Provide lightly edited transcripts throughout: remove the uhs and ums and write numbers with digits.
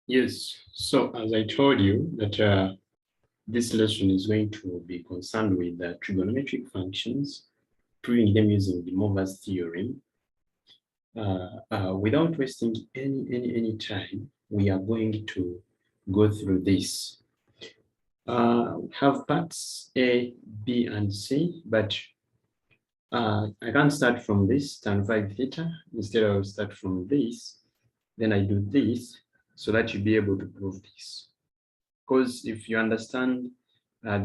Yes, so as I told you that this lesson is going to be concerned with the trigonometric functions, proving them using Demoivre'S theorem. Without wasting any time, we are going to go through this. Have parts A, B, and C, but I can't start from this tan 5 theta. Instead, I'll start from this. Then I do this so that you'll be able to prove this. Because if you understand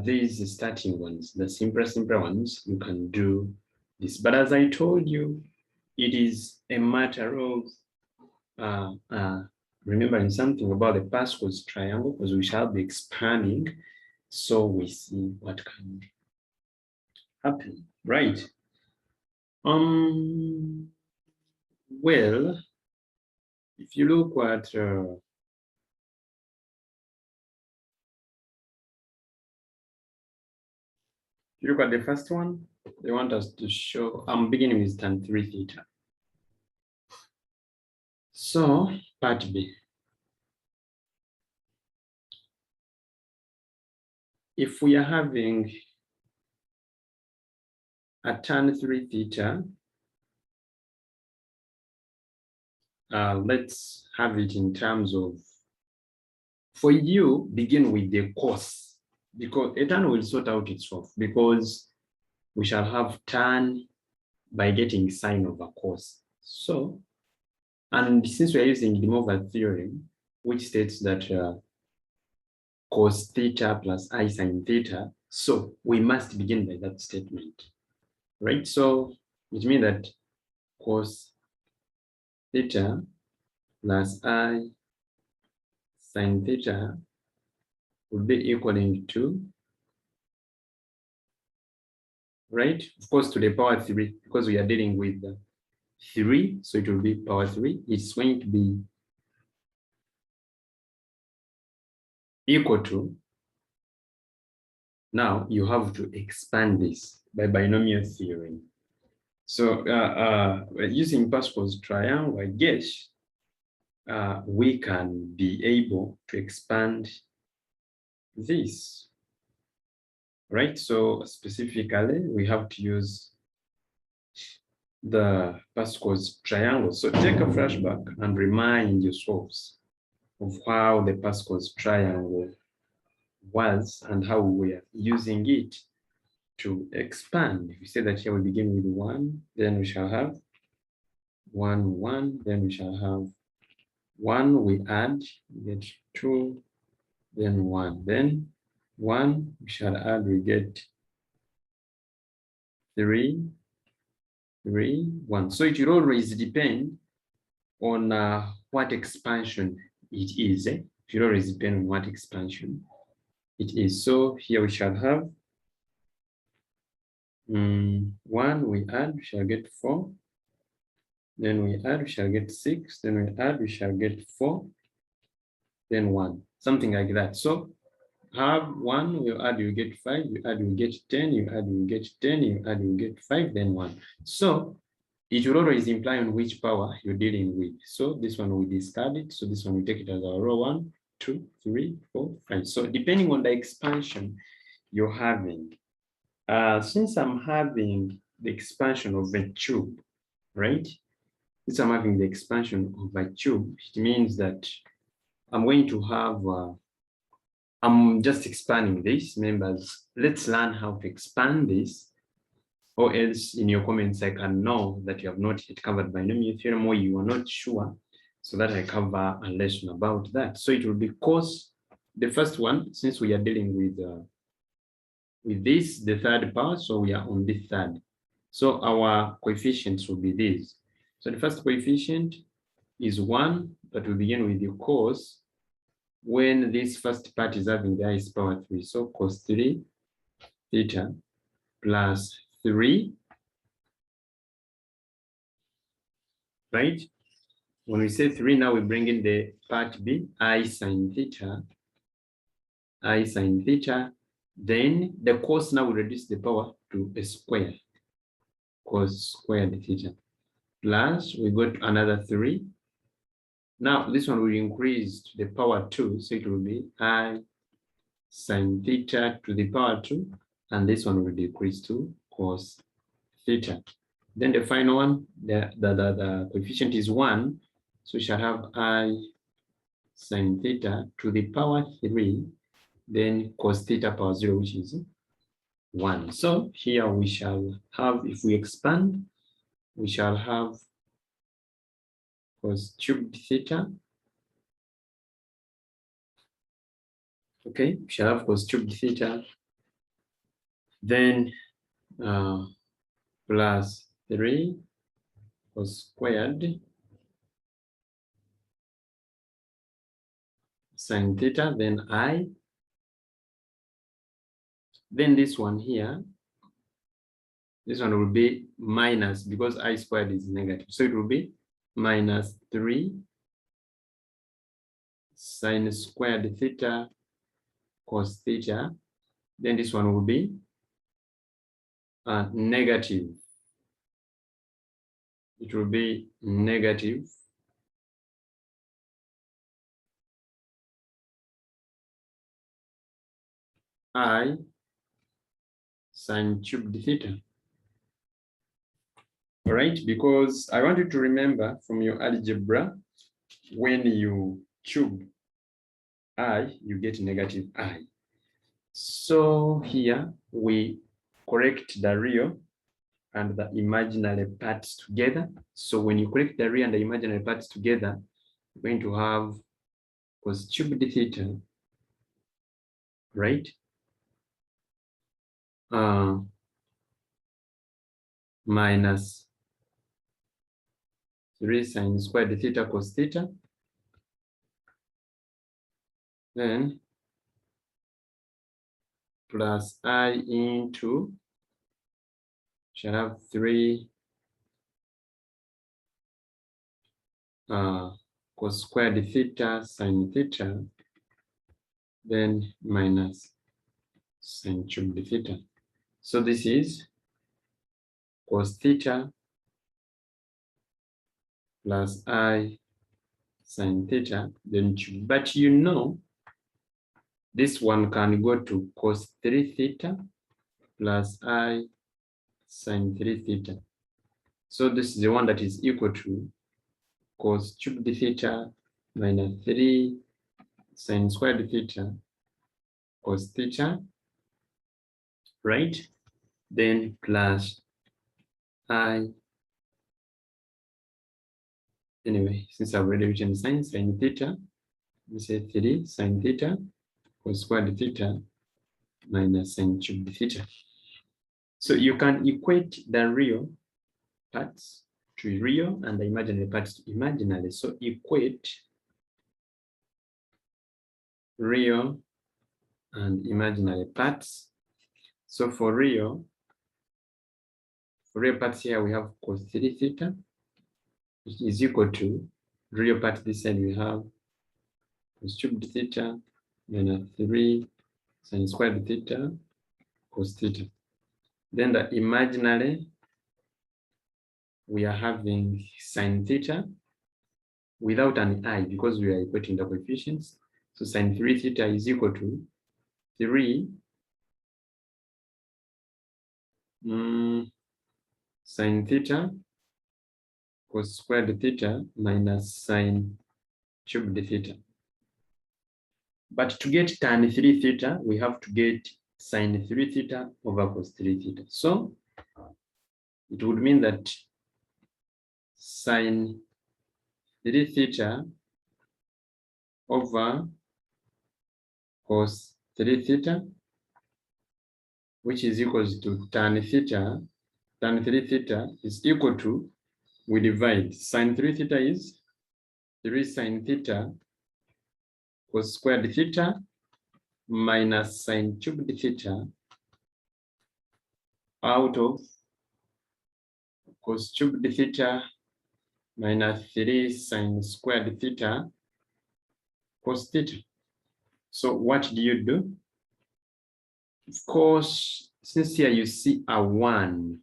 these starting ones, the simpler ones, you can do this. But as I told you, it is a matter of remembering something about the Pascal's triangle, because we shall be expanding, so we see what can happen, right? Well, if you look at you look at the first one, they want us to show, I'm beginning with tan 3 theta. So, part B. If we are having a tan 3 theta, let's have it in terms of, for you, begin with the cos, because a tan will sort out itself, because we shall have tan by getting sine over cos. So, and since we are using the Moivre theorem, which states that cos theta plus I sine theta, so we must begin by that statement, right? So it means that cos theta plus I sine theta would be equaling to, right? Of course, to the power 3, because we are dealing with 3, so it will be power 3. It's going to be equal to, now you have to expand this by binomial theorem. So using Pascal's triangle, I guess we can be able to expand this, right? So specifically, we have to use the Pascal's triangle. So take a flashback and remind yourselves of how the Pascal's triangle was and how we are using it to expand. If we say that here we begin with 1, then we shall have 1, 1, then we shall have 1, we add, we get 2, then 1, then 1, we shall add, we get 3, 3, 1. So it will always depend on what expansion it is. It will always depend on what expansion it is. So here we shall have 1, we add, we shall get 4. Then we add, we shall get 6. Then we add, we shall get 4. Then 1, something like that. So have 1, you add, you get 5, you add, you get 10, you add, you get 10, you add, you get 5, then 1. So it will always imply on which power you're dealing with. So this one we discard it. So this one we take it as our row 1, 2, 3, 4, 5. So depending on the expansion you're having, since I'm having the expansion of a tube, right? Since I'm having the expansion of a tube, it means that I'm going to have, I'm just expanding this. Members, let's learn how to expand this, or else in your comments, I can know that you have not yet covered binomial theorem or you are not sure, so that I cover a lesson about that. So it will be cos, the first one, since we are dealing with this, the third power, so we are on the third. So our coefficients will be these. So the first coefficient is 1, but we begin with the cos when this first part is having the highest power 3. So cos 3 theta plus 3, right? When we say 3, now we bring in the part B, I sine theta, then the cos now will reduce the power to a square, cos squared theta, plus we got another 3. Now this one will increase to the power 2, so it will be I sine theta to the power 2, and this one will decrease to cos theta. Then the final one, the coefficient is 1, so we shall have I sine theta to the power 3, then cos theta power 0, which is 1. So here we shall have, if we expand, we shall have cos cubed theta. Okay, we shall have cos cubed theta, then plus 3 cos squared sine theta, then I. Then this one here, this one will be minus, because I squared is negative. So it will be minus 3 sine squared theta cos theta. Then this one will be negative. It will be negative I sine cubed theta. All right, because I want you to remember from your algebra, when you cube I, you get negative I. So here we correct the real and the imaginary parts together. So when you correct the real and the imaginary parts together, you're going to have cos cubed theta, right? Minus 3 sine squared theta cos theta. Then plus I into, shall have 3 cos squared theta sine theta, then minus sine cubed theta. So this is cos theta plus I sine theta, then cube. But you know, this one can go to cos 3 theta plus I sine 3 theta. So this is the one that is equal to cos cubed theta minus 3 sine squared theta cos theta, right? Then plus I, anyway, since I've already written sine theta, we say 3 sine theta cos squared theta minus sine cubed theta. So you can equate the real parts to real and the imaginary parts to imaginary. So equate real and imaginary parts. So for real parts here, we have cos 3 theta, which is equal to real part this side, we have cos cubed theta minus 3 sine squared theta cos theta. Then the imaginary, we are having sine theta without an I, because we are equating the coefficients. So sine 3 theta is equal to 3 sine theta cos squared theta minus sine cubed theta. But to get tan 3 theta, we have to get sine 3 theta over cos 3 theta. So it would mean that sine 3 theta over cos 3 theta, which is equal to tan theta. Tan 3 theta is equal to, we divide, sine 3 theta is 3 sine theta cos squared theta minus sine cubed theta out of cos cubed theta minus 3 sine squared theta cos theta. So what do you do? Of course, since here you see a 1,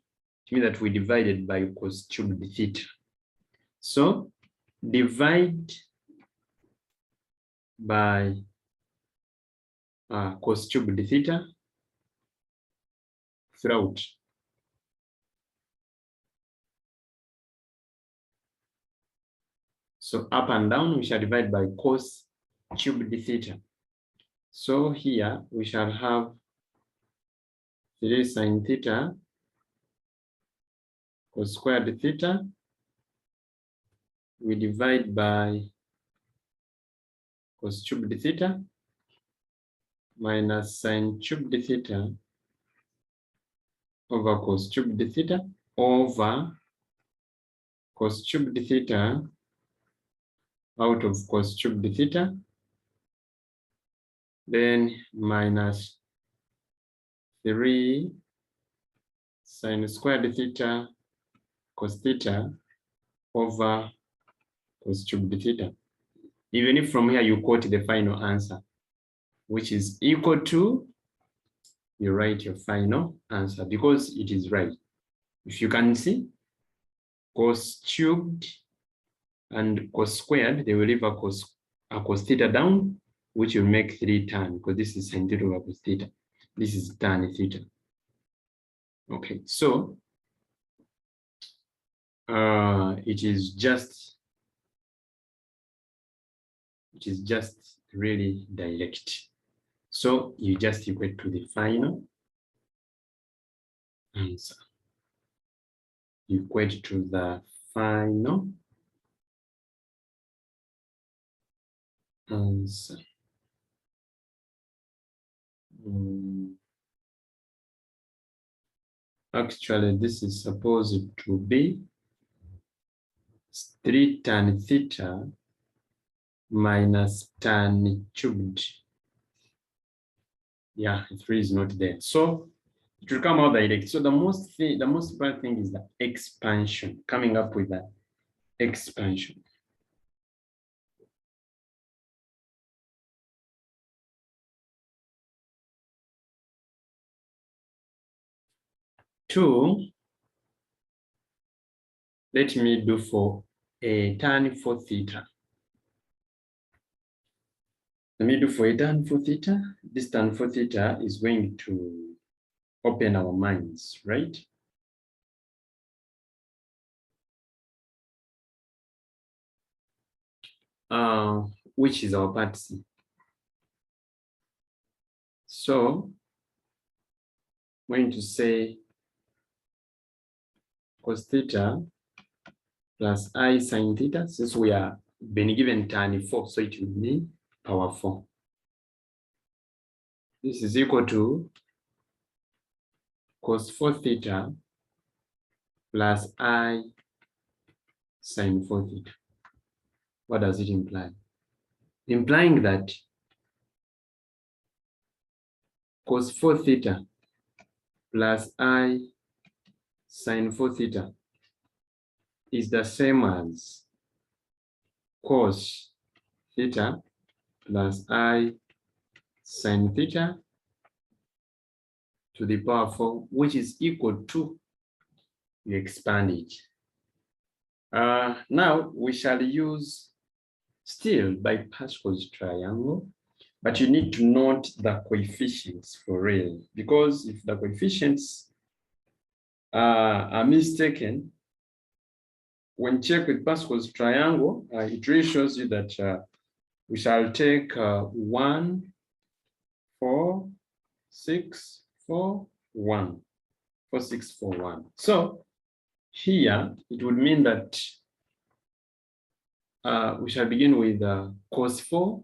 it means that we divided by cos cubed theta. So divide by cos cubed theta throughout. So up and down, we shall divide by cos cubed theta. So here we shall have 3 sine theta cos squared theta. We divide by cos cubed theta minus sine cubed theta over cos cubed theta over cos cubed theta out of cos cubed theta, then minus 3 sine squared theta cos theta over cos cubed theta. Even if from here you quote the final answer, which is equal to, you write your final answer because it is right. If you can see, cos cubed and cos squared, they will leave a cos theta down, which will make 3 tan, because this is sin theta over cos theta. This is tan theta. Okay, so it is just really direct. So you just equate to the final answer. You equate to the final answer. Actually, this is supposed to be 3 tan theta minus tan cubed. Yeah, 3 is not there. So it will come out direct. So the most important thing is the expansion, coming up with that expansion. Two, let me do for a tan for theta. Let me do for a tan for theta. This tan for theta is going to open our minds, right? Which is our part C. So I'm going to say cos theta plus I sin theta, since we are been given tan 4, so it will be power 4. This is equal to cos 4 theta plus I sin 4 theta. What does it imply? Implying that cos 4 theta plus I sin 4 theta is the same as cos theta plus I sin theta to the power 4, which is equal to, you expand it. Now we shall use still by Pascal's triangle, but you need to note the coefficients for real, because if the coefficients are mistaken, when checked with Pascal's triangle, it really shows you that we shall take 1, 4, 6, 4, 1, 4, 6, 4, 1. So here it would mean that we shall begin with cos 4,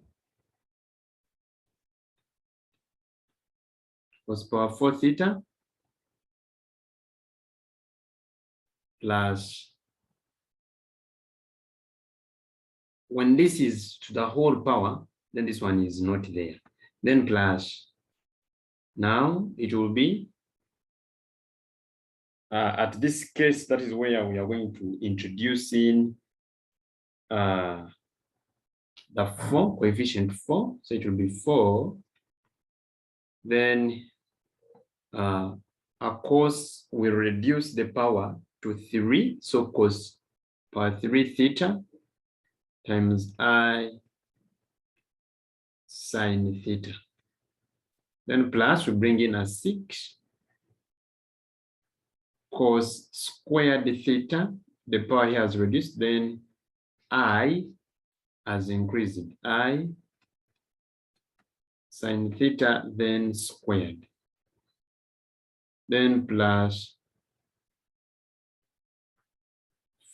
cos power 4 theta plus, when this is to the whole power, then this one is not there. Then plus, now it will be, at this case, that is where we are going to introduce in the 4, coefficient 4. So it will be 4. Then of course, we reduce the power to 3. So cos power 3 theta times I sine theta. Then plus we bring in a 6 cos squared theta. The power here has reduced, then I has increased. I sine theta, then squared. Then plus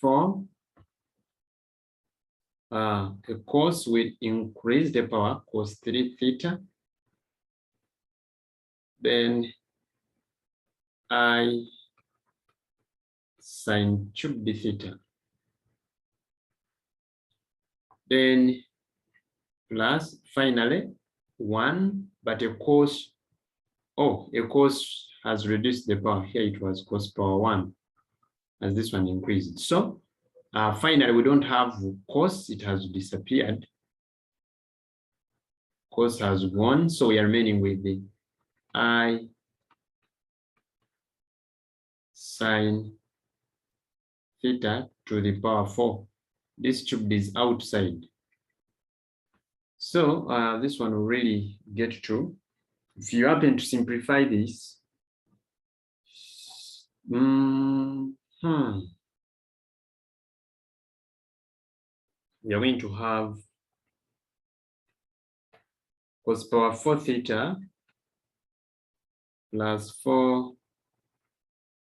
4. The cos will increase the power, cos 3 theta. Then I sine cubed theta. Then plus finally 1, but a cos, a cos has reduced the power. Here it was cos power 1 as this one increased. So finally we don't have cos, it has disappeared. Cos has gone, so we are remaining with the I sine theta to the power 4. This cubed is outside. So this one will really get true. If you happen to simplify this, you're going to have cos power 4 theta plus 4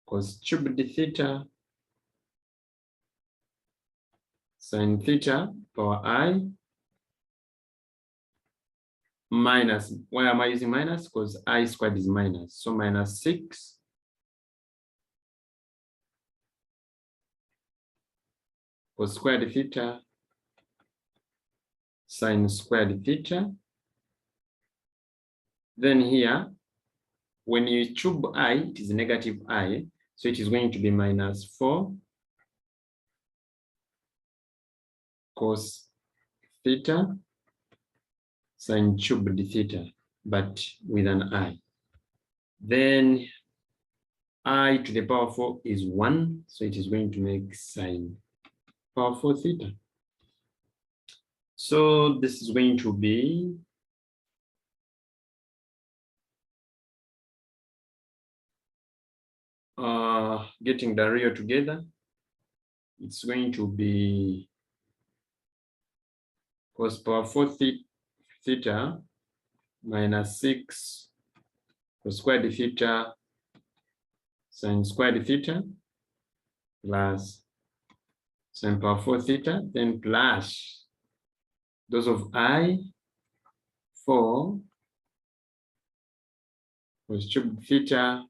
cos cubed theta sine theta power I minus, why am I using minus? Because I squared is minus. So minus 6 cos squared theta sine squared theta. Then here, when you cube I, it is negative I. So it is going to be minus 4 cos theta sine cubed theta, but with an I. Then I to the power 4 is 1. So it is going to make sine power 4 theta. So this is going to be getting the real together. It's going to be cos power 4 theta minus 6 cos squared theta sine squared theta plus sine power 4 theta, then plus those of I 4 cos cubed theta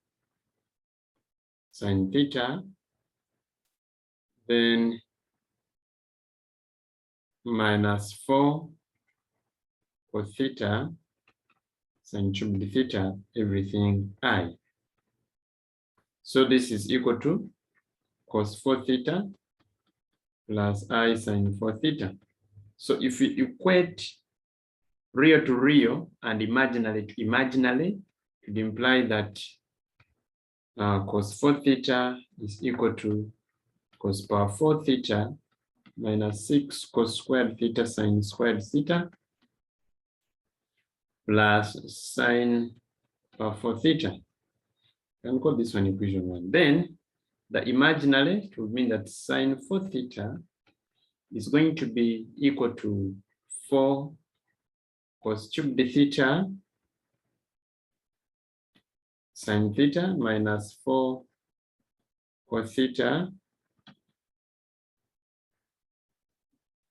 sine theta, then minus 4 cos theta sine cubed theta, everything I. So this is equal to cos 4 theta plus I sine 4 theta. So if we equate real to real and imaginary to imaginary, it would imply that cos 4 theta is equal to cos power 4 theta minus 6 cos squared theta sine squared theta plus sine power 4 theta. You can call this one equation 1. Then the imaginary would mean that sine 4 theta is going to be equal to 4 cos cubed theta sine theta minus 4 cos theta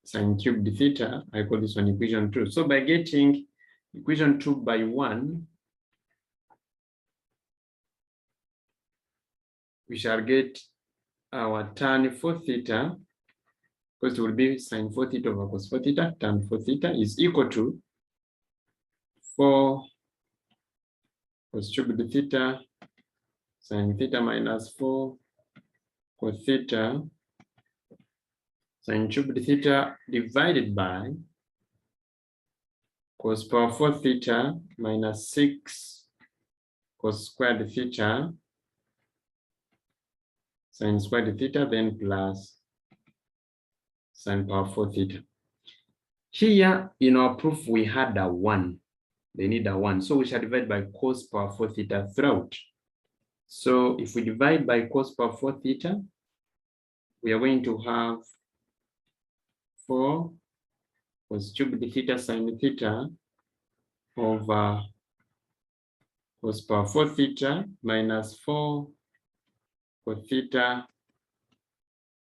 sine cubed theta. I call this one equation 2. So by getting equation 2 by 1, we shall get our tan 4 theta, because it will be sine 4 theta over cos 4 theta, tan 4 theta is equal to 4 cos cubed theta sine theta minus 4 cos theta sine cubed theta divided by cos power 4 theta minus 6 cos squared theta sine squared theta, then plus sine power 4 theta. Here in our proof, we had a 1. They need a 1. So we shall divide by cos power 4 theta throughout. So if we divide by cos power 4 theta, we are going to have 4 cos cubed theta sine theta over cos power 4 theta minus 4 cos theta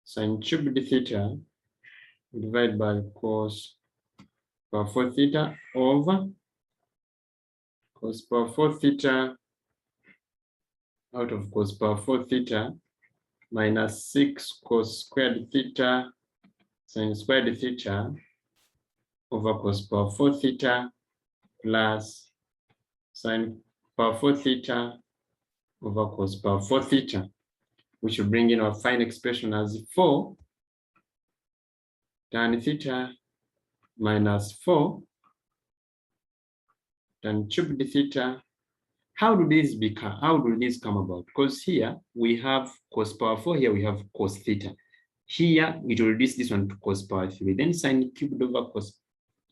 sine cubed theta divided by cos power 4 theta over cos power 4 theta out of cos power 4 theta minus 6 cos squared theta sine squared theta over cos power 4 theta plus sine power 4 theta over cos power 4 theta, which will bring in our final expression as 4 tan theta minus 4 tan cubed theta. How do these come about? Because here we have cos power 4, here we have cos theta. Here we will reduce this one to cos power 3, then sine cubed over cos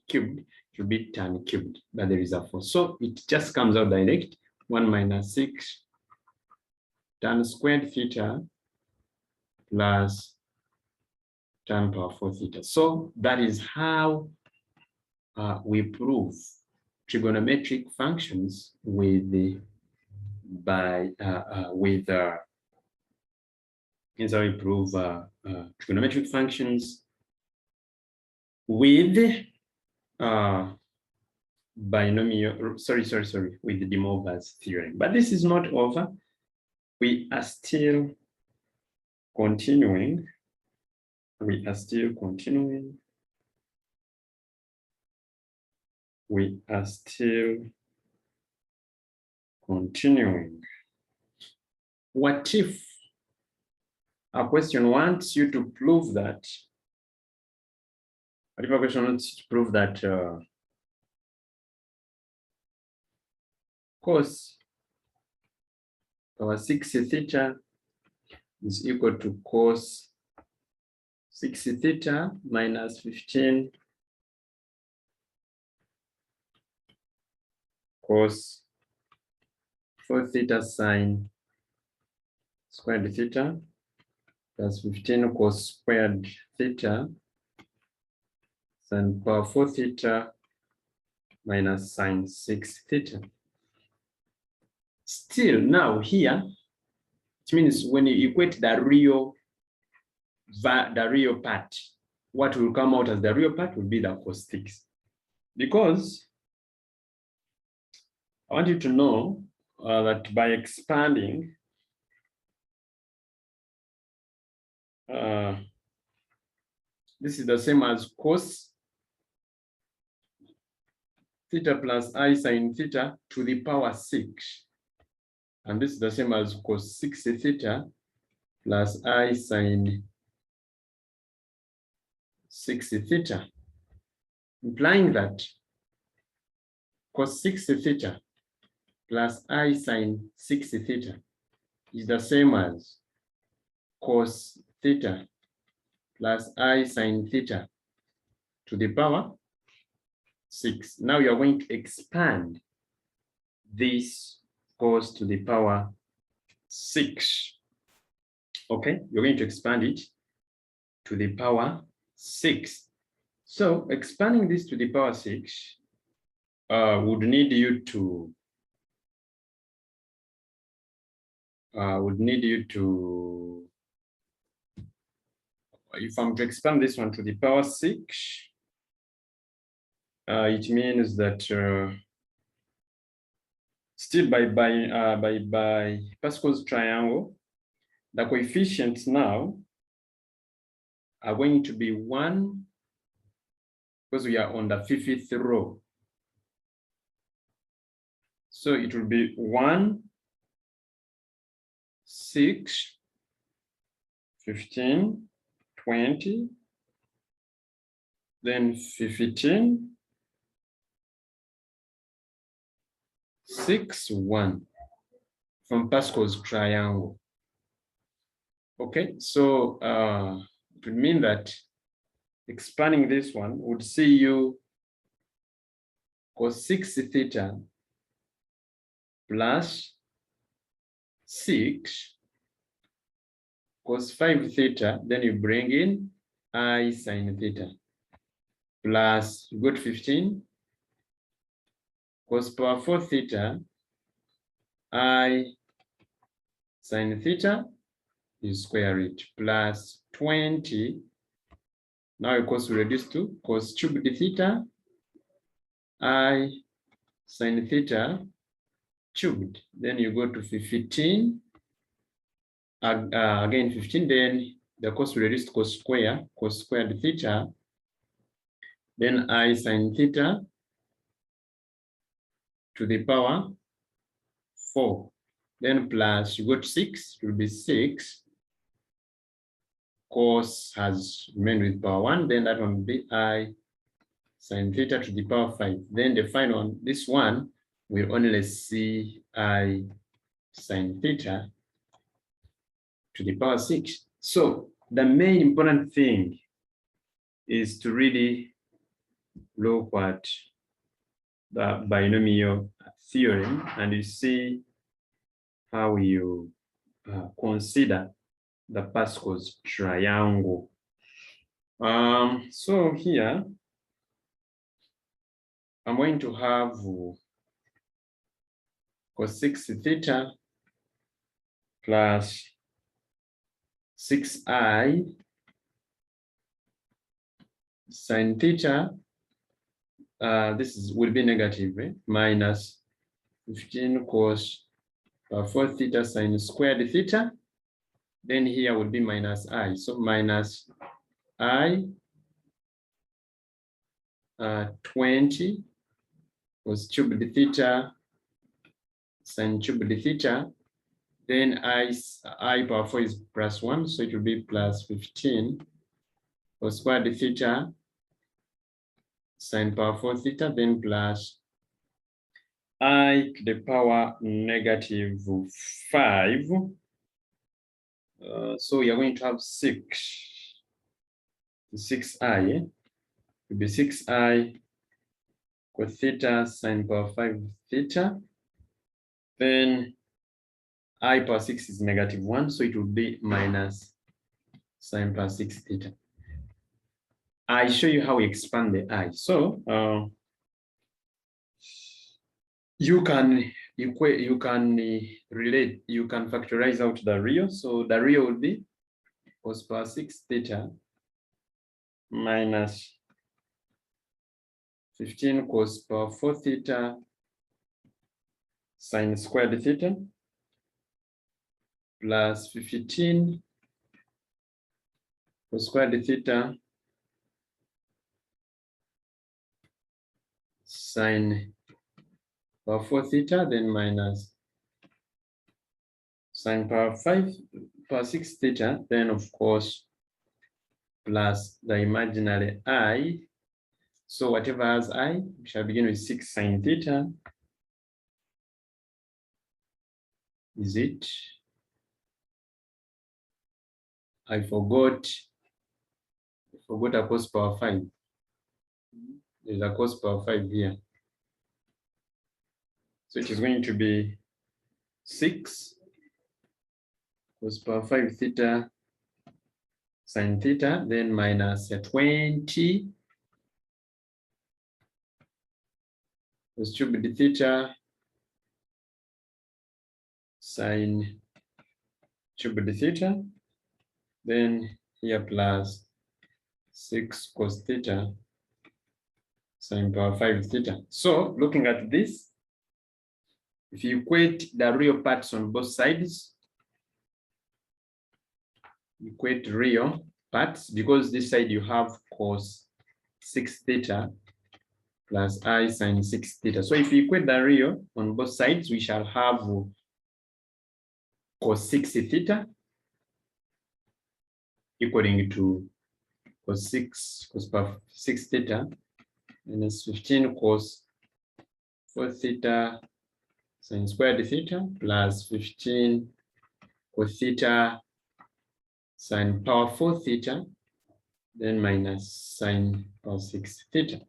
cubed to be tan cubed, but there is a 4. So it just comes out direct, 1 minus 6 tan squared theta plus tan power 4 theta. So that is how we prove trigonometric functions with the here's how we prove trigonometric functions with binomial, with the Demoivre'S theorem. But this is not over. We are still continuing. We are still continuing. We are still continuing. What if a question wants you to prove that? What if a question wants you to prove that cos power 6 theta is equal to cos 6 theta minus 15 cos 4 theta sine squared theta plus 15 cos squared theta sine power 4 theta minus sine 6 theta. Still, now here, it means when you equate the real part, what will come out as the real part will be the cos 6. Because I want you to know that by expanding this is the same as cos theta plus I sine theta to the power 6. And this is the same as cos 6 theta plus I sine 6 theta, implying that cos 6 theta plus I sine 6 theta is the same as cos theta plus I sine theta to the power 6. Now you are going to expand this cos to the power 6. Okay, you're going to expand it to the power 6. So expanding this to the power 6 would need you to if I'm to expand this one to the power 6, it means that still by Pascal's triangle, the coefficients now are going to be 1, because we are on the 5th row. So it will be 1, 6, 15, 20, then 15, 6, 1 from Pascal's triangle. Okay, so it would mean that expanding this one would see you cos 6 theta plus 6 cos 5 theta, then you bring in I sin theta plus you got 15 cos power 4 theta I sin theta, you square it, plus 20. Now of course we reduce to cos cubed theta I sin theta cubed. Then you go to 15. Again 15, then the cos will reduce to cos squared theta, then I sin theta to the power 4. Then plus you got 6, it will be 6. Cos has remained with power 1, then that one will be I sin theta to the power 5. Then the final one, this one, will only see I sin theta to the power 6. So the main important thing is to really look at the binomial theorem and you see how you consider the Pascal's triangle. So here I'm going to have cos 6 theta plus 6i sin theta. This will be negative, minus 15 cos 4 theta sin squared theta. Then here will be minus I. So minus I 20 cos cubed theta sin cubed theta. Then I power 4 is plus 1, so it will be plus 15 cos squared theta sin power 4 theta, then plus I to the power negative 5. So you're going to have 6i, it will be 6i cos theta sin power 5 theta. Then I power 6 is negative 1, so it will be minus sin power 6 theta. I show you how we expand the I. So you can equate, you can relate, you can factorize out the real. So the real will be cos power 6 theta minus 15 cos power 4 theta sin squared theta plus 15 cos squared theta sin power 4 theta, then minus sin power 6 theta, then of course plus the imaginary I. So whatever has I, we shall begin with 6 sin theta. Is it? I forgot a cos power 5. There's a cos power 5 here. So it is going to be 6 cos power 5 theta sin theta, then minus 20 cos cubed theta sin cubed theta, then here plus 6 cos theta sin power 5 theta. So looking at this, if you equate the real parts on both sides, equate real parts, because this side you have cos 6 theta plus I sin 6 theta. So if you equate the real on both sides, we shall have cos 6 theta equaling to cos power 6 theta minus 15 cos 4 theta sin squared theta plus 15 cos theta sin power 4 theta then minus sine power 6 theta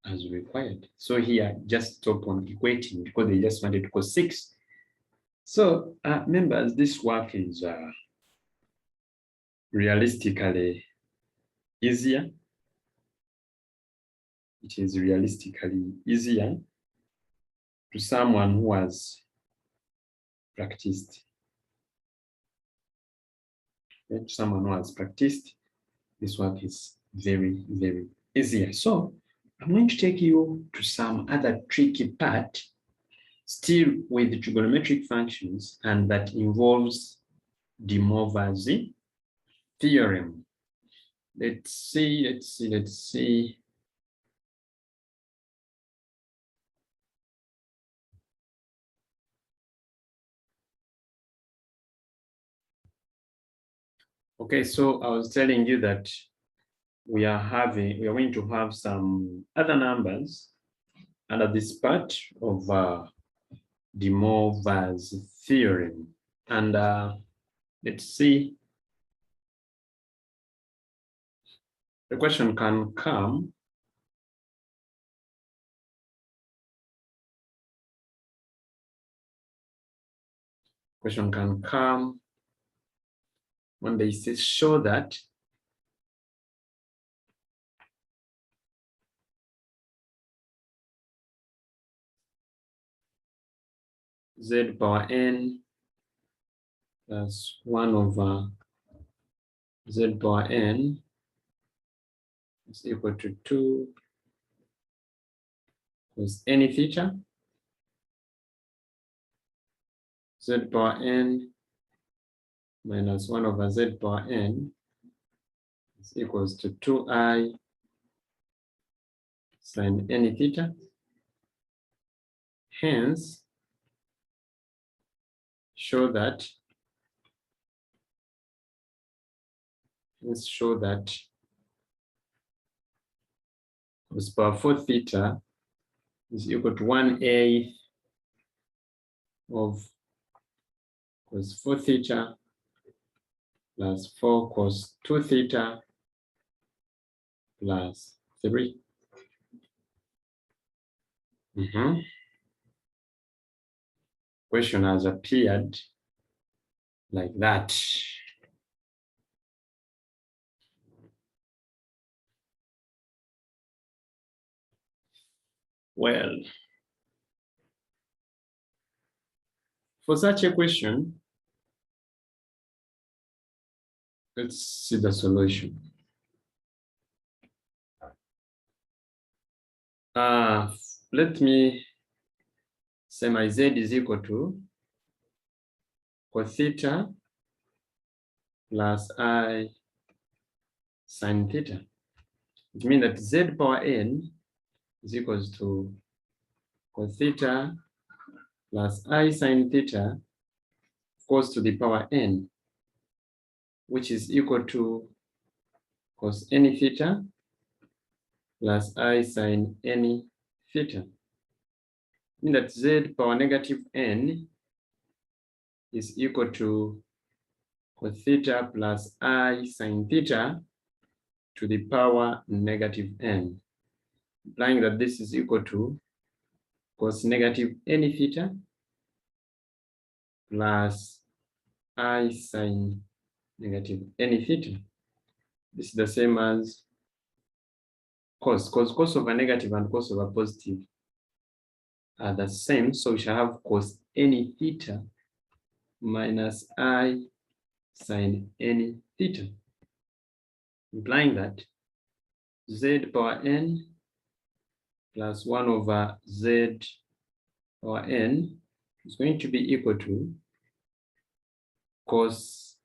as required. So here, just stop on equating because they just wanted to cos 6. So members, this work is realistically easier. It is realistically easier to someone who has practiced. To someone who has practiced, this work is very, very easier. So I'm going to take you to some other tricky part, still with the trigonometric functions, and that involves Demoivre'S theorem. Let's see. Okay, so I was telling you that we are going to have some other numbers under this part of Demoivre'S theorem. And let's see, the question can come when they say show that z power n plus 1 over z power n is equal to 2 cos any theta, z power n minus 1 over z power n is equals to 2i sine any theta. Hence, show that cos power 4 theta is equal to 1/8 of cos 4 theta plus 4 cos 2 theta plus 3. Question has appeared like that. Well, for such a question, let's see the solution. Let me say my z is equal to cos theta plus I sine theta. It means that z power n is equals to cos theta plus I sine theta, of course, to the power n, which is equal to cos any theta plus I sine any theta. Mean that z power negative n is equal to cos theta plus I sine theta to the power negative n, implying that this is equal to cos negative any theta plus I sine negative any theta. This is the same as cos over negative and cos over positive are the same. So we shall have cos any theta minus I sine any theta, implying that z power n plus 1 over z power n is going to be equal to cos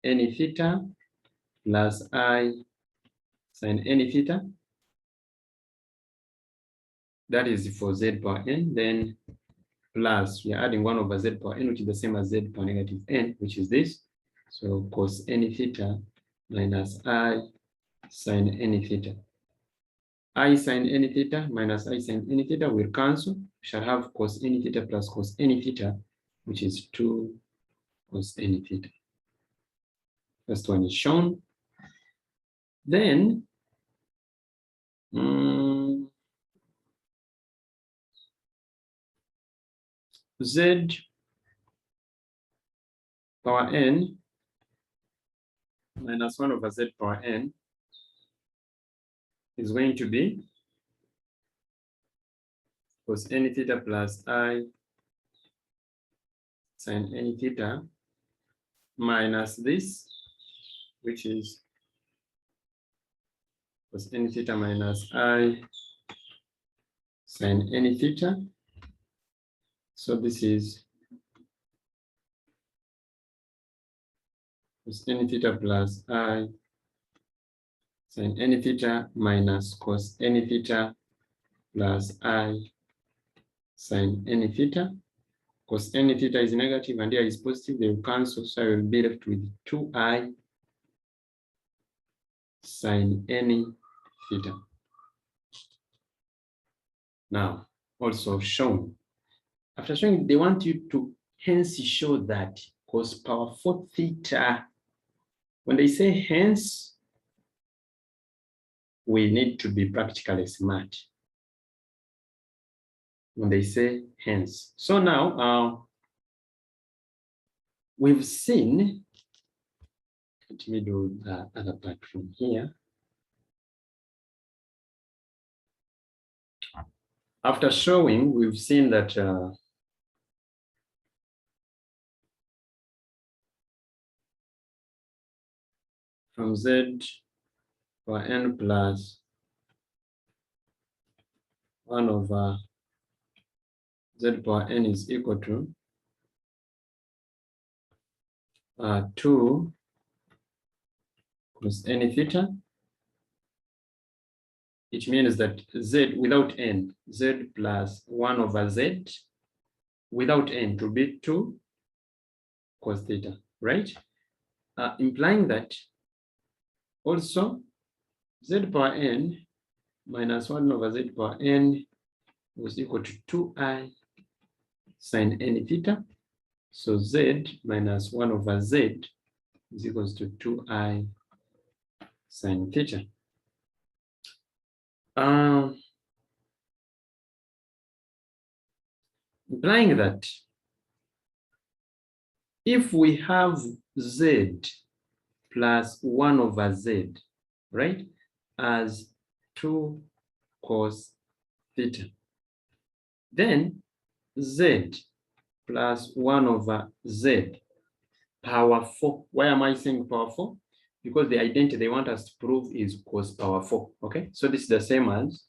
any theta plus I sine any theta. That is for z power n. Then plus, we are adding 1 over z power n, which is the same as z power negative n, which is this. So cos any theta minus I sine any theta. I sine any theta minus I sine any theta will cancel. We shall have cos any theta plus cos any theta, which is 2 cos any theta. First one is shown. Then z power n minus 1 over z power n is going to be cos n theta plus I sin n theta minus this, which is cos n theta minus I sin n theta. So this is cos n theta plus I sin n theta minus cos n theta plus I sin n theta. Cos n theta is negative and here is positive, they will cancel, so I will be left with 2I sin n theta. Now, also shown. After showing, they want you to hence show that cos power 4 theta. When they say hence, we need to be practically smart. When they say hence. So now, we've seen, let me do the other part from here. After showing, we've seen that from z power n plus 1 over z power n is equal to 2 cos n theta. It means that z without n, z plus 1 over z without n to be 2 cos theta, right? Implying that also z power n minus 1 over z power n was equal to 2I sin n theta. So z minus 1 over z is equals to 2I sin theta. Implying that if we have z plus 1 over z, right, as 2 cos theta, then z plus 1 over z power 4. Why am I saying power 4? Because the identity they want us to prove is cos power 4. Okay, so this is the same as,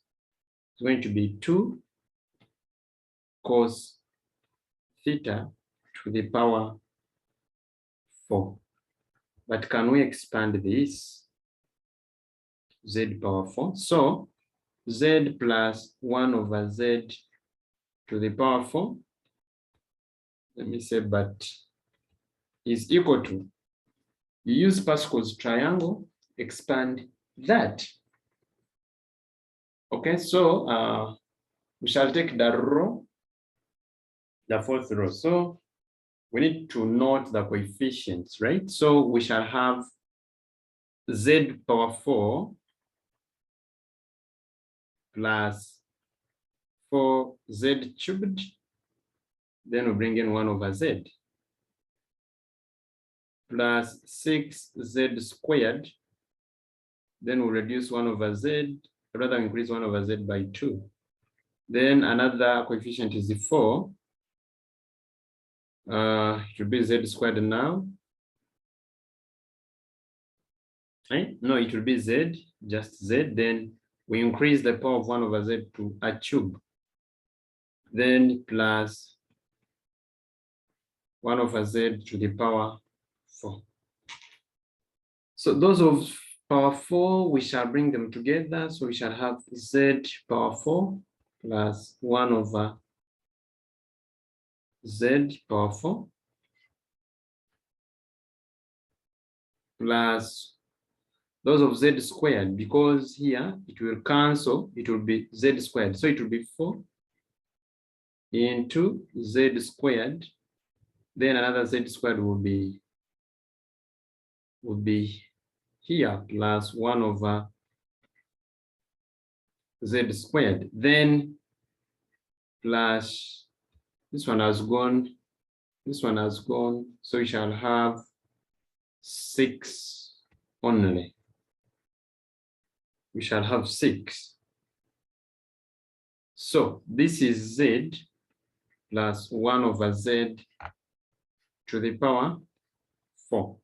it's going to be 2 cos theta to the power 4. But can we expand this? Z power 4. So z plus 1 over z to the power 4, let me say, but is equal to, you use Pascal's triangle, expand that. Okay, so we shall take the row, the fourth row. So we need to note the coefficients, right? So we shall have z power 4 plus 4z cubed. Then we bring in 1 over z plus 6z squared. Then we reduce 1 over z, rather increase 1 over z by 2. Then another coefficient is the 4. It should be z squared now. Right? No, it will be z, just z. Then we increase the power of 1 over z to a cube. Then plus 1 over z to the power 4. So those of power 4, we shall bring them together. So we shall have z power 4 plus 1 over z power 4 plus those of z squared, because here it will cancel, it will be z squared. So it will be 4 into z squared. Then another z squared will be here plus 1 over z squared, then plus this one has gone, this one has gone, so we shall have 6 only. We shall have 6. So this is z plus 1 over z to the power 4.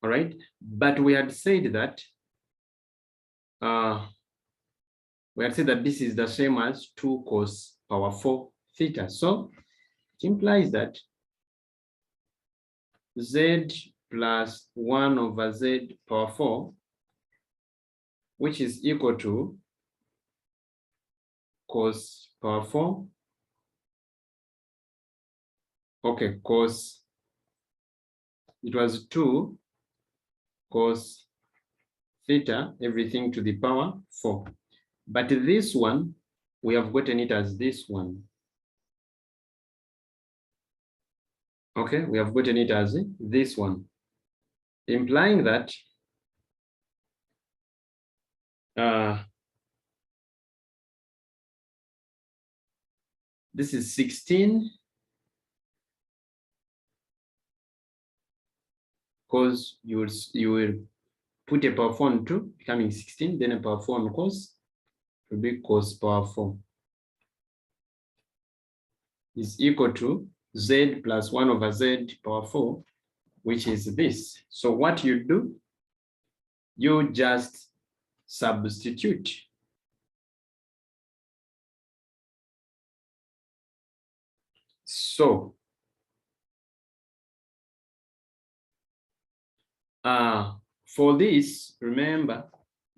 All right, but we had said that this is the same as 2 cos power 4 theta. So it implies that z plus 1 over z power 4, which is equal to cos power 4. Okay, cos, it was 2 cos theta, everything to the power 4. But this one, we have gotten it as this one. Okay, we have gotten it as this one, implying that this is 16 because you will put a power 4 on 2, becoming 16, then a power 4 on cos, it will be cos power 4 is equal to z plus 1 over z power 4, which is this. So what you do, you just substitute. So for this, remember,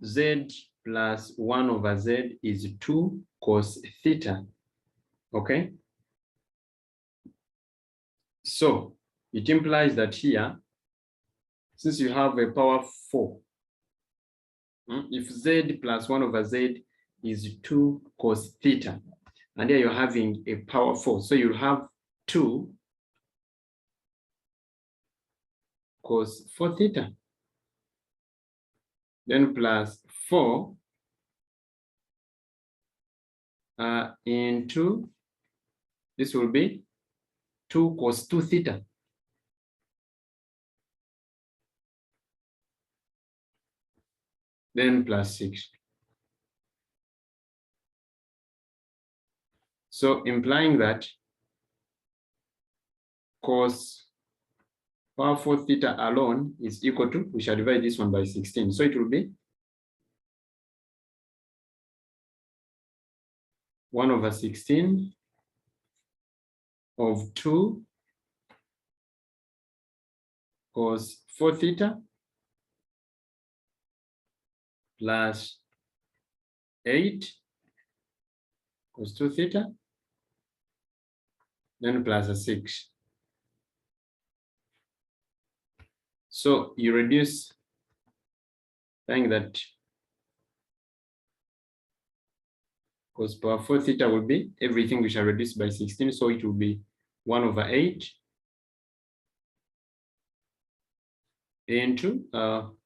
z plus 1 over z is 2 cos theta. Okay? So it implies that here, since you have a power 4, if z plus 1 over z is 2 cos theta, and here you're having a power 4, so you'll have 2 cos 4 theta, then plus 4 into, this will be 2 cos 2 theta. Then plus 6. So implying that cos power 4 theta alone is equal to, we shall divide this one by 16. So it will be 1 over 16 of 2 cos 4 theta plus 8 cos 2 theta, then plus a 6. So you reduce, saying that cos power 4 theta will be everything we shall reduce by 16, so it will be 1 over 8 into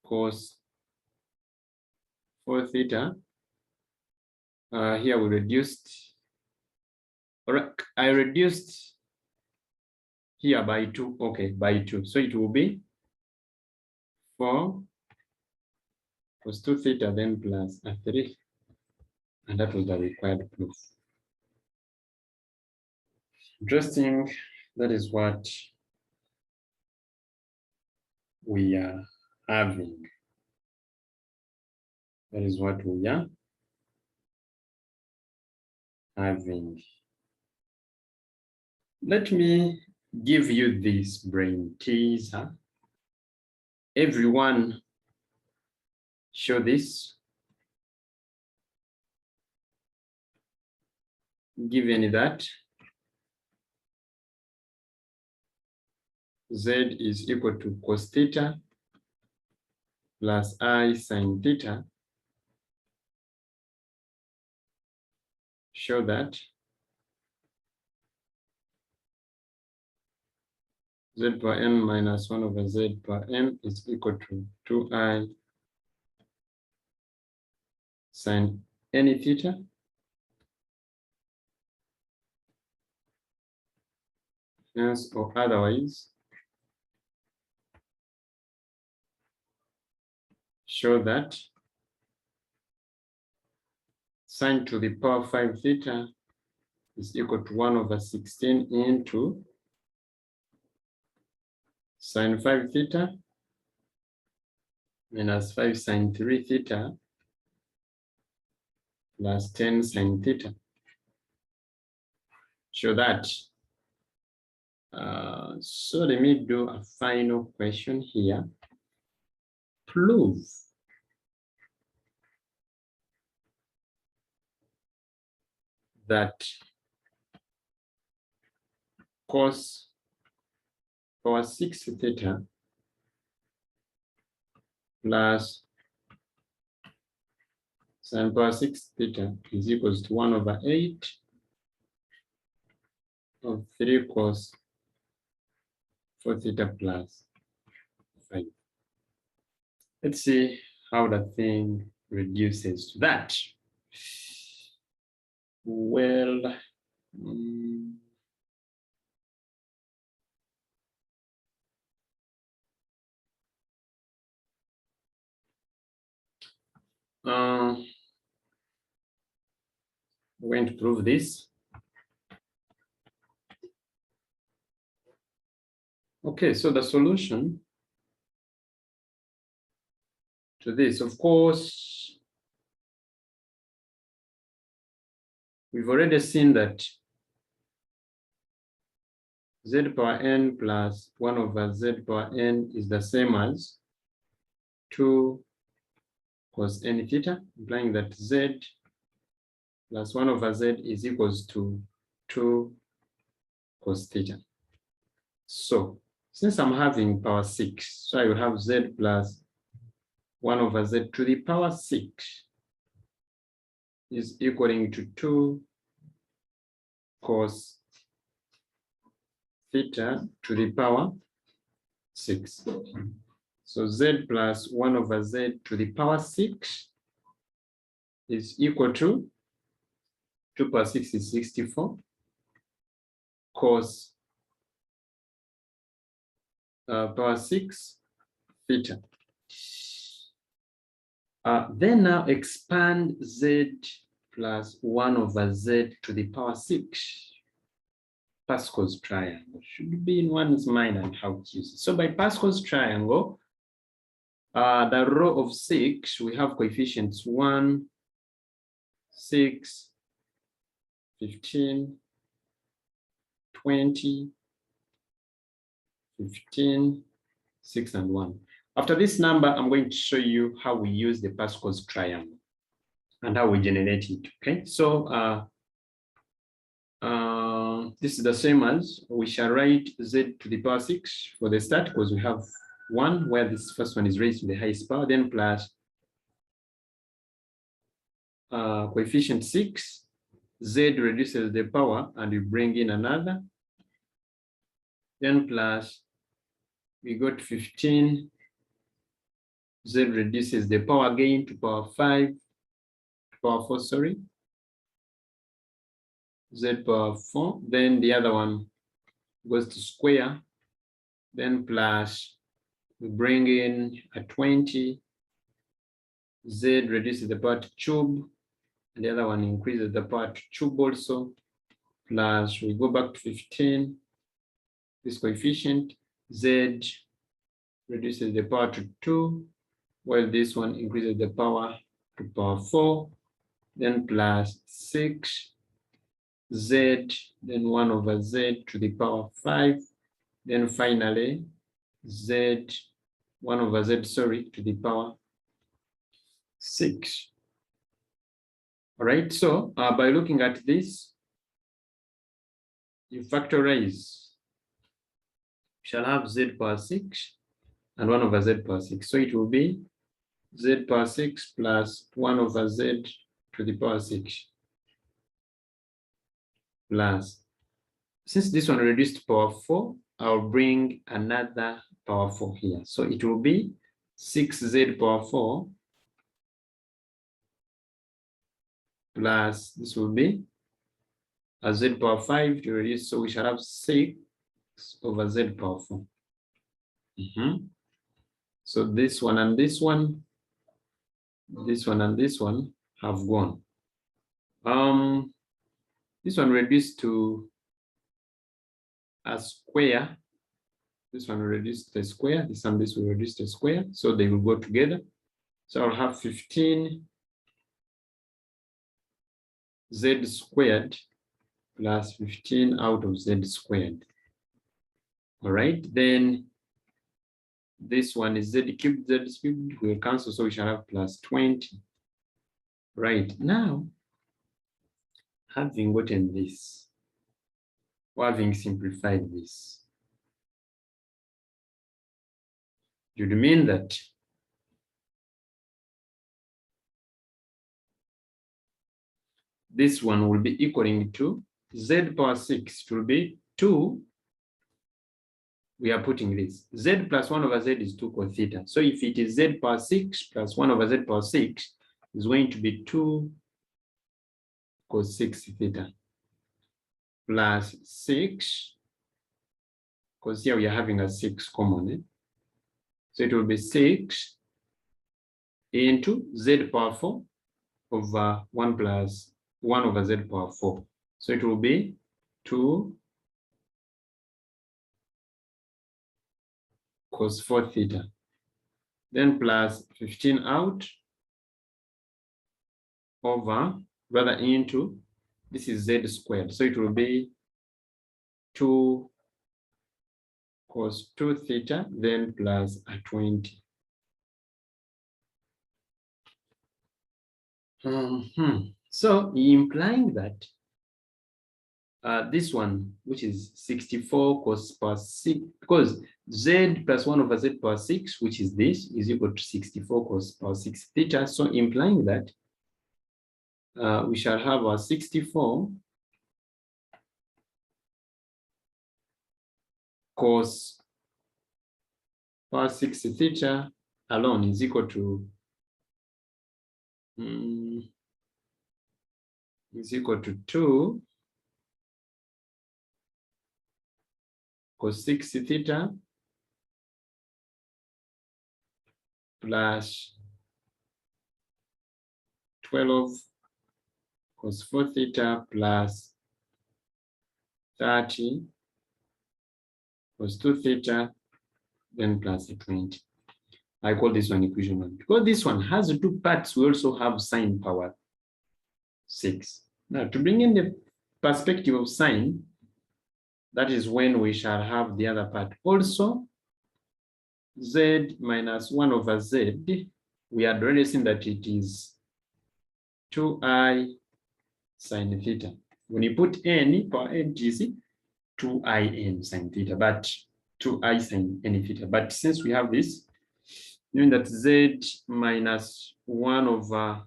cos 4 theta. Here we reduced, or I reduced here by 2, okay, by 2. So it will be 4 cos 2 theta, then plus a 3. And that was the required proof. Interesting. That is what we are having. That is what we are having. Let me give you this brain teaser. Everyone show this. Given that z is equal to cos theta plus I sin theta, show that z power n minus 1 over z power n is equal to 2i sine any theta hence or otherwise show that sine to the power 5 theta is equal to 1 over 16 into sine 5 theta minus 5 sine 3 theta plus 10 sine theta. Show that. So let me do a final question here. Prove that cos power 6 theta plus sine power 6 theta is equals to 1 over 8 of 3 cos 4 theta plus 5. Let's see how the thing reduces to that. Well, we're going to prove this. Okay, so the solution to this, of course, we've already seen that z power n plus 1 over z power n is the same as 2 cos n theta, implying that z plus 1 over z is equals to 2 cos theta. So since I'm having power 6, so I will have z plus 1 over z to the power 6 is equaling to 2 cos theta to the power 6. So z plus 1 over z to the power 6 is equal to 2 power 6 is 64 cos power 6 theta. Then now expand z plus 1 over z to the power 6. Pascal's triangle should be in one's mind and how to use it. So by Pascal's triangle, the row of 6, we have coefficients 1, 6, 15, 20, 15, 6, and 1. After this number, I'm going to show you how we use the Pascal's triangle and how we generate it. Okay, so this is the same as we shall write z to the power 6 for the start because we have 1 where this first one is raised to the highest power, then plus coefficient 6, z reduces the power and we bring in another, then plus we got 15, z reduces the power again to power 5, power 4, sorry, z power 4, then the other one goes to square, then plus we bring in a 20, z reduces the power to cube, and the other one increases the power to cube also, plus we go back to 15, this coefficient, z reduces the power to 2, while this one increases the power to power 4, then plus 6, z, then 1 over z to the power 5, then finally z, 1 over z, sorry, to the power 6. All right, so by looking at this, you factorize, you shall have z power 6 and 1 over z power 6. So it will be z power 6 plus 1 over z to the power 6 plus, since this one reduced to power 4, I'll bring another power 4 here. So it will be 6z power 4 plus this will be a z power 5 to reduce. So we shall have 6 over z power 4. So this one and this one, this one and this one have gone. This one reduced to a square. This one will reduce to a square. This and this will reduce to a square. So they will go together. So I'll have 15 z squared plus 15 out of z squared. All right, then this one is z cubed will cancel, so we shall have plus 20. Right, now, having gotten this, or having simplified this, it would mean that this one will be equaling to z power 6. It will be 2. We are putting this. Z plus 1 over z is 2 cos theta. So if it is z power 6 plus 1 over z power 6 is going to be 2 cos 6 theta plus 6, because here we are having a 6 common. So it will be 6 into z power 4 over 1 plus 1 over z power 4. So it will be 2 cos 4 theta. Then plus 15 out over, rather into, this is z squared. So it will be 2 cos 2 theta, then plus a 20. So implying that this one, which is 64 cos power 6, because z plus 1 over z power 6, which is this, is equal to 64 cos power 6 theta. So implying that we shall have our 64 cos power 6 theta alone is equal to 2 cos 6 theta plus 12 cos 4 theta plus 30 cos 2 theta, then plus 20. I call this one equation 1. Because this one has 2 parts, we also have sine power 6. Now, to bring in the perspective of sine, that is when we shall have the other part. Also, z minus 1 over z, we had already seen that it is 2i sine theta. When you put n, power n is 2in sine theta, but 2i sine n theta. But since we have this, meaning that z minus 1 over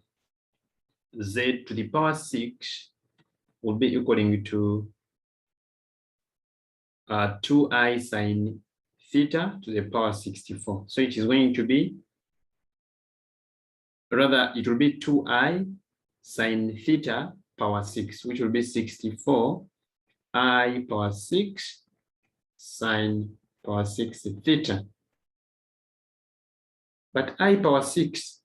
z to the power 6 will be equaling to 2i sine theta to the power 64. So it is going to be, rather, it will be 2i sine theta power 6, which will be 64 I power 6 sine power 6 theta. But I power 6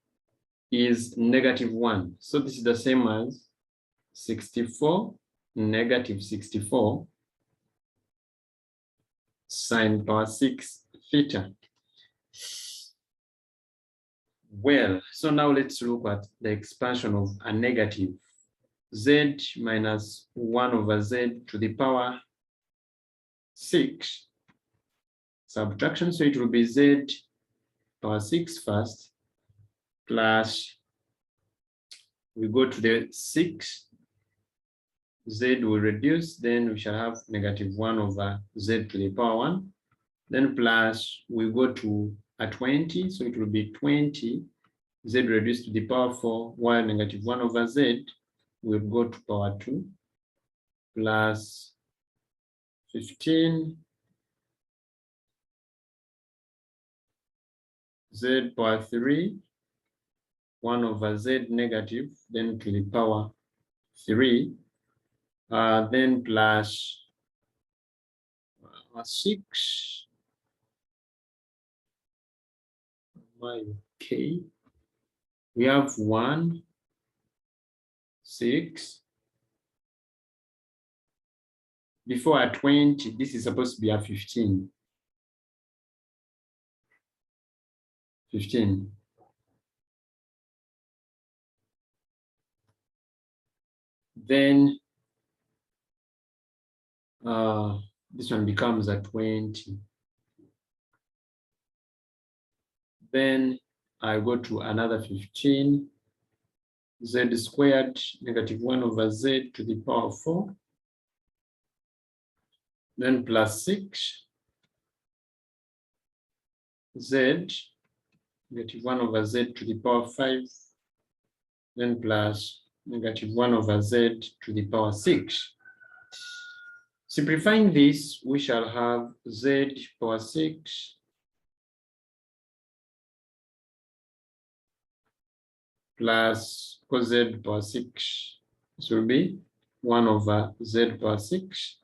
is -1. So this is the same as 64 negative 64 sine power 6 theta. Well, so now let's look at the expansion of a negative. Z minus 1 over z to the power 6 subtraction. So it will be z power 6 first, plus we go to the 6, z will reduce, then we shall have -1 over z to the power 1, then plus we go to a 20, so it will be 20, z reduced to the power 4, while -1 over z will go to power 2, plus 15 z power 3, 1 over z negative, then to the power 3, then plus 6. Okay. We have 1, 6. Before a 20, this is supposed to be a 15. 15. Then this one becomes a 20. Then I go to another 15. Z squared negative 1 over z to the power 4. Then plus 6. Z negative 1 over z to the power 5. Then plus negative 1 over z to the power 6. Simplifying this, we shall have z power 6 plus cos z power 6. This will be 1 over z power 6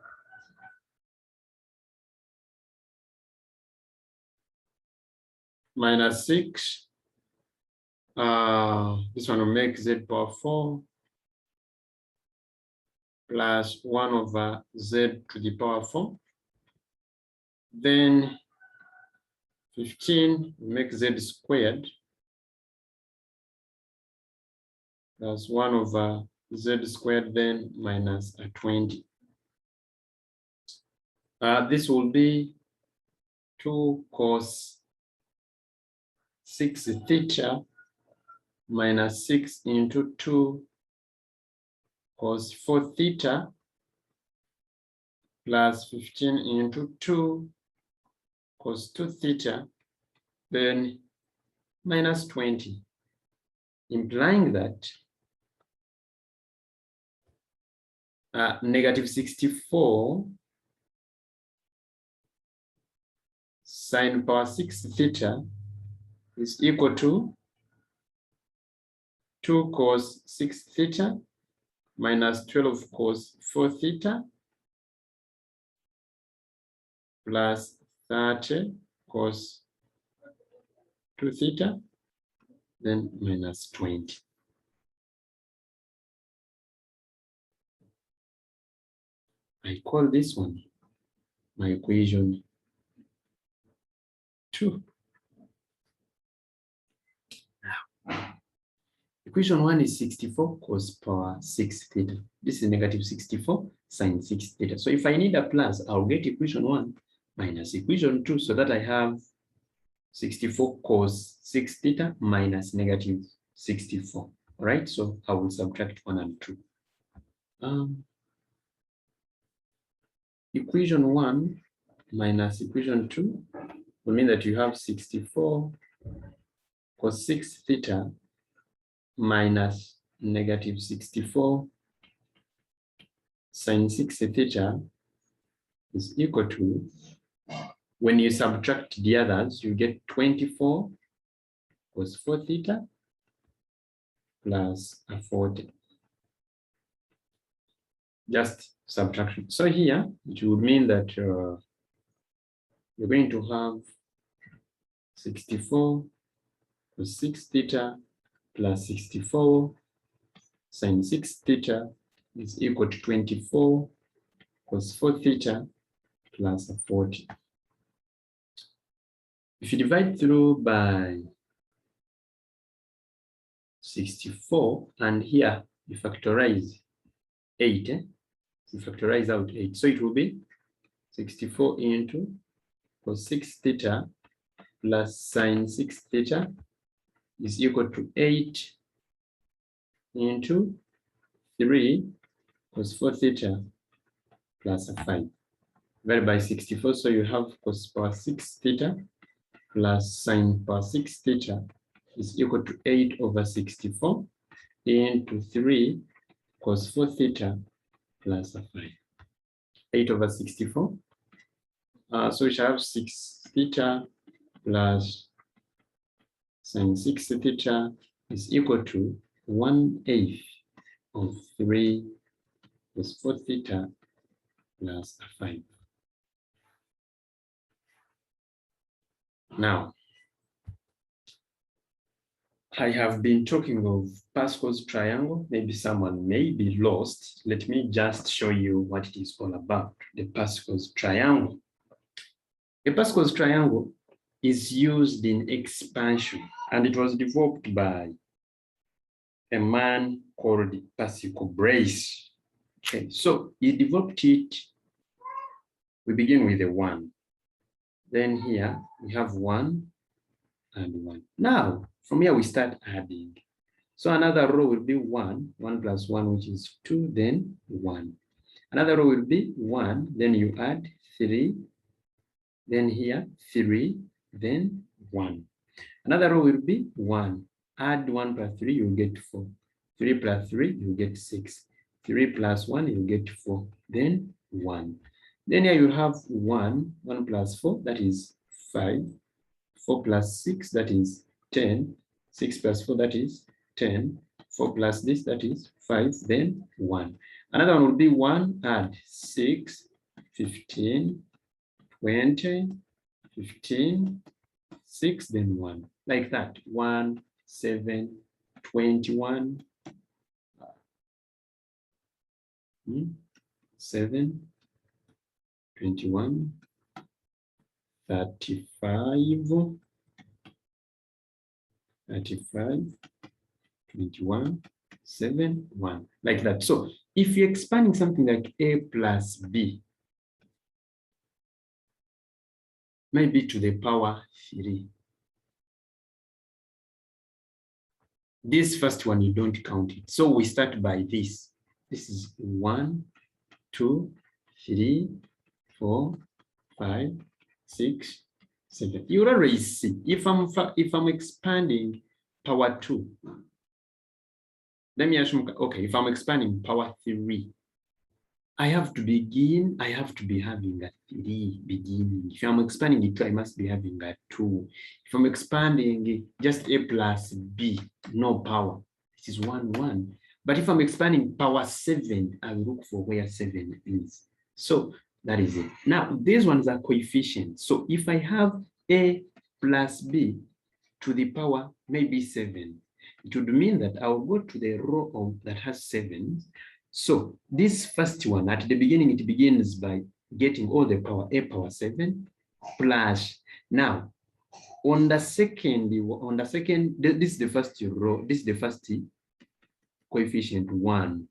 minus 6. This one will make z power 4 plus 1 over z to the power 4. Then 15 will make z squared plus 1 over z squared, then minus a 20. This will be 2 cos 6 theta minus 6 into 2 cos 4 theta plus 15 into 2 cos 2 theta, then minus 20, implying that negative 64 sine power 6 theta is equal to 2 cos 6 theta minus 12 cos 4 theta plus 30 cos 2 theta, then minus 20. I call this one my equation 2. Now, equation 1 is 64 cos power 6 theta. This is negative 64 sine 6 theta. So if I need a plus, I'll get equation 1 minus equation 2, so that I have 64 cos 6 theta minus negative 64. All right, so I will subtract 1 and 2. Equation 1 minus equation 2 will mean that you have 64 cos 6 theta minus negative 64 sine 6 theta is equal to, when you subtract the others, you get 24 cos 4 theta plus a 40. Just subtraction. So here, it would mean that you're going to have 64 cos 6 theta plus 64 sine 6 theta is equal to 24 cos 4 theta plus a 40. If you divide through by 64, and here you factorize 8, you factorize out 8. So it will be 64 into cos 6 theta plus sine 6 theta is equal to 8 into 3 cos 4 theta plus a 5. Divided by 64, so you have cos power 6 theta plus sine power 6 theta is equal to 8 over 64 into 3 cos 4 theta plus a 5. 8 over 64. So we shall have 6 theta plus Sin 6 theta is equal to 1/8 of 3 plus 4 theta plus 5. Now, I have been talking of Pascal's triangle. Maybe someone may be lost. Let me just show you what it is all about, the Pascal's triangle. A Pascal's triangle is used in expansion, and it was developed by a man called Pascal. Okay, so he developed it. We begin with a 1. Then here we have 1 and 1. Now, from here we start adding. So another row will be 1, 1 plus 1, which is 2, then 1. Another row will be 1, then you add 3, then here 3, then 1. Another row will be 1. Add 1 plus 3, you'll get 4. 3 plus 3, you get 6. 3 plus 1, you get 4, then 1. Then here you have 1, 1 plus 4, that is 5. 4 plus 6, that is 10. 6 plus 4, that is 10. 4 plus this, that is 5, then 1. Another one will be 1, add 6, 15, 20, 15, 6, then 1. Like that. 1, 7, 21, 7, 21, 35, 35, 21, 7, 1, like that. So if you're expanding something like a plus b, maybe to the power 3. This first one, you don't count it. So we start by this. This is 1, 2, 3, 4, 5, 6, 7. You already see, if I'm expanding power 2, let me assume, okay, if I'm expanding power 3, I have to be having a 3 beginning. If I'm expanding it 2, I must be having a 2. If I'm expanding just a plus b, no power, this is 1, 1. But if I'm expanding power 7, I will look for where 7 is. So that is it. Now, these ones are coefficients. So if I have a plus b to the power maybe 7, it would mean that I'll go to the row that has 7. So this first one, at the beginning, it begins by getting all the power, a power 7 plus. Now, on the second, this is the first row, this is the first coefficient 1.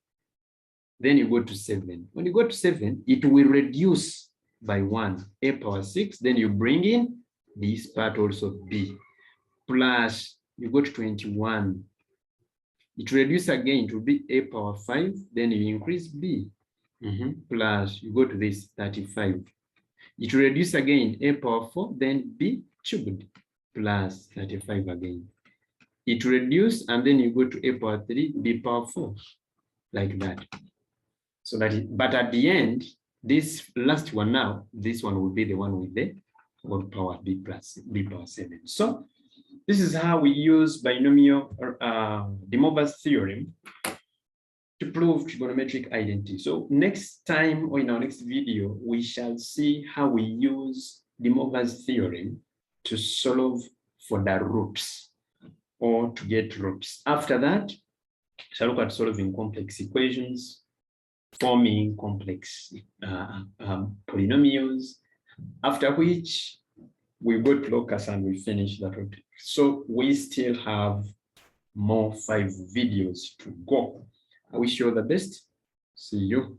Then you go to 7. When you go to 7, it will reduce by 1, a power 6. Then you bring in this part also b, plus you go to 21. It reduces again, it will be a power 5. Then you increase b, plus you go to this 35. It will reduce again, a power 4, then b cubed, plus 35 again. It will reduce, and then you go to a power 3, b power 4, like that. So that it, but at the end, this last one now, this one will be the one with the whole power b plus b power 7. So this is how we use binomial Demoivre'S theorem to prove trigonometric identity. So next time, or in our next video, we shall see how we use Demoivre'S theorem to solve for the roots or to get roots. After that, we shall look at solving complex equations, forming complex polynomials, after which we go to locus and we finish that topic. So we still have more 5 videos to go. I wish you all the best. See you.